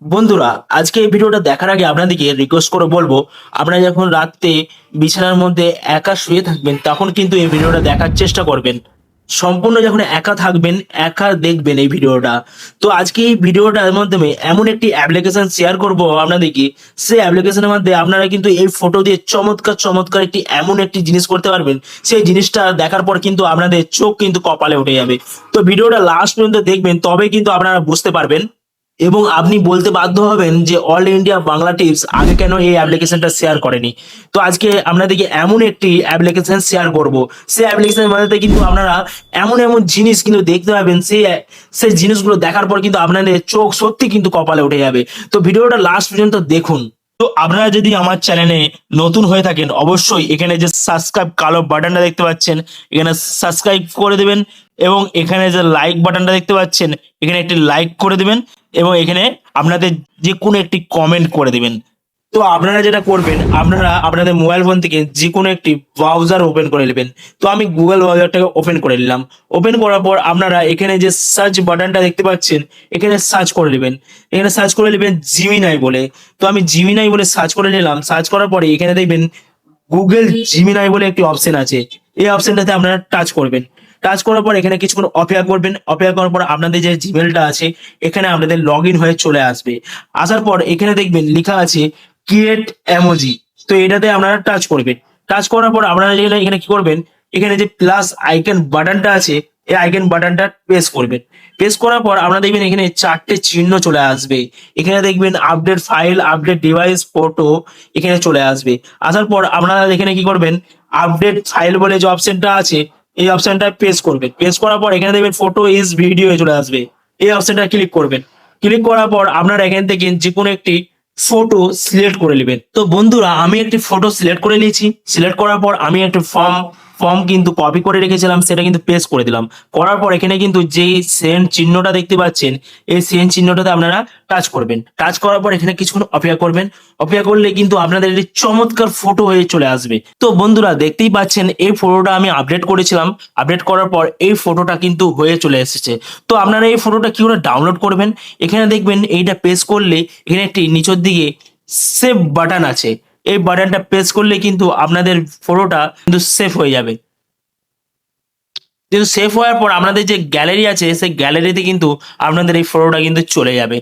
বন্ধুরা, আজকে এই ভিডিওটা দেখার আগে আপনাদেরকে রিকোয়েস্ট করে বলবো, আপনারা যখন রাত্রে বিছানার মধ্যে একা শুয়ে থাকবেন তখন কিন্তু এই ভিডিওটা দেখার চেষ্টা করবেন। সম্পূর্ণ যখন একা থাকবেন, একা দেখবেন এই ভিডিওটা। তো আজকে এই ভিডিওটার মাধ্যমে এমন একটি অ্যাপ্লিকেশন শেয়ার করব আপনাদেরকে, সেই অ্যাপ্লিকেশনের মধ্যে আপনারা কিন্তু এই ফটো দিয়ে চমৎকার চমৎকার একটি এমন একটি জিনিস করতে পারবেন, সেই জিনিসটা দেখার পর কিন্তু আপনাদের চোখ কিন্তু কপালে উঠে যাবে। তো ভিডিওটা লাস্ট পর্যন্ত দেখবেন, তবে কিন্তু আপনারা বুঝতে পারবেন এবং আপনি বলতে বাধ্য হবেন যে অল ইন্ডিয়া বাংলা টিপস আগে কেন এই অ্যাপ্লিকেশনটা শেয়ার করেনি। তো আজকে আপনাদেরকে এমন একটি অ্যাপ্লিকেশন শেয়ার করব, সেই অ্যাপ্লিকেশনের মধ্যে কিন্তু আপনারা এমন এমন জিনিস কিন্তু দেখতে পাবেন, সেই জিনিসগুলো দেখার পর কিন্তু আপনাদের চোখ সত্যি কিন্তু কপালে উঠে যাবে। তো ভিডিওটা লাস্ট পর্যন্ত দেখুন। তো আপনারা যদি আমার চ্যানেলে নতুন হয়ে থাকেন, অবশ্যই এখানে যে সাবস্ক্রাইব কালো বাটনটা দেখতে পাচ্ছেন, এখানে সাবস্ক্রাইব করে দেবেন এবং এখানে যে লাইক বাটনটা দেখতে পাচ্ছেন, এখানে একটি লাইক করে দেবেন এবং এখানে আপনাদের যে কোনো একটি কমেন্ট করে দিবেন। তো আপনারা যেটা করবেন, আপনারা আপনাদের মোবাইল ফোন থেকে যে কোনো একটি ব্রাউজার ওপেন করে নেবেন। তো আমি গুগল ব্রাউজারটাকে ওপেন করে নিলাম। ওপেন করার পর আপনারা এখানে যে সার্চ বাটনটা দেখতে পাচ্ছেন, এখানে সার্চ করে নেবেন। এখানে সার্চ করে নেবেন জিমিনাই বলে। তো আমি জিমিনাই বলে সার্চ করে নিলাম। সার্চ করার পরে এখানে দেখবেন গুগল জিমিনাই বলে একটি অপশন আছে। এই অপশনটাতে আপনারা টাচ করবেন। টাচ করার পর এখানে কিছুক্ষণ অপেক্ষা করবেন। অপেক্ষা করার পর আপনাদের যে জিমেলটা আছে, এখানে আপনাদের লগ ইন হয়ে চলে আসবে। আসার পর এখানে দেখবেন লেখা আছে ক্রিয়েট এমোজি। তো এটাতে আপনারা টাচ করবেন। টাচ করার পর আপনারা এখানে এখানে কি করবেন, এখানে যে প্লাস আইকন বাটনটা আছে, এই আইকন বাটনটা প্রেস করবেন। প্রেস করার পর আপনারা দেখবেন এখানে চারটে চিহ্ন চলে আসবে। এখানে দেখবেন update file, update device, photo, এখানে চলে আসবে। আসার পর আপনারা এখানে কি করবেন, আপডেট ফাইল বলে যে অপশনটা আছে, এই অপশনটা প্রেস করবেন। প্রেস করার পর এখানে দেখবেন ফটো ইজ ভিডিও চলে আসবে। এই অপশনটা ক্লিক করবেন। ক্লিক করার পর আপনারা এখান থেকে যে কোনো একটি ফটো সিলেক্ট করে নেবেন। তো বন্ধুরা, আমি একটি ফটো সিলেক্ট করে নিয়েছি। সিলেক্ট করার পর আমি একটা ফর্ম ফর্ম কিন্তু কপি করে রেখেছিলাম, সেটা কিন্তু পেস্ট করে দিলাম। করার পর এখানে কিন্তু যেই সেন্ড চিহ্নটা দেখতে পাচ্ছেন, এই সেন্ড চিহ্নটাতে আপনারা টাচ করবেন। টাচ করার পর এখানে কিছুক্ষণ অপেক্ষা করবেন। অপেক্ষা করলে কিন্তু আপনাদের একটি চমৎকার ফটো হয়ে চলে আসবে। তো বন্ধুরা, দেখতেই পাচ্ছেন এই ফটোটা আমি আপডেট করেছিলাম। আপডেট করার পর এই ফটোটা কিন্তু হয়ে চলে এসেছে। তো আপনারা এই ফটোটা কি করে ডাউনলোড করবেন, এখানে দেখবেন এইটা প্রেস করলে এখানে একটি নিচের দিকে সেভ বাটন আছে। এই বাটনটা প্রেস করলে কিন্তু আপনাদের ফটোটা কিন্তু সেভ হয়ে যাবে। কিন্তু সেভ হওয়ার পর আপনাদের যে গ্যালারি আছে, সেই গ্যালারিতে কিন্তু আপনাদের এই ফটোটা কিন্তু চলে যাবে।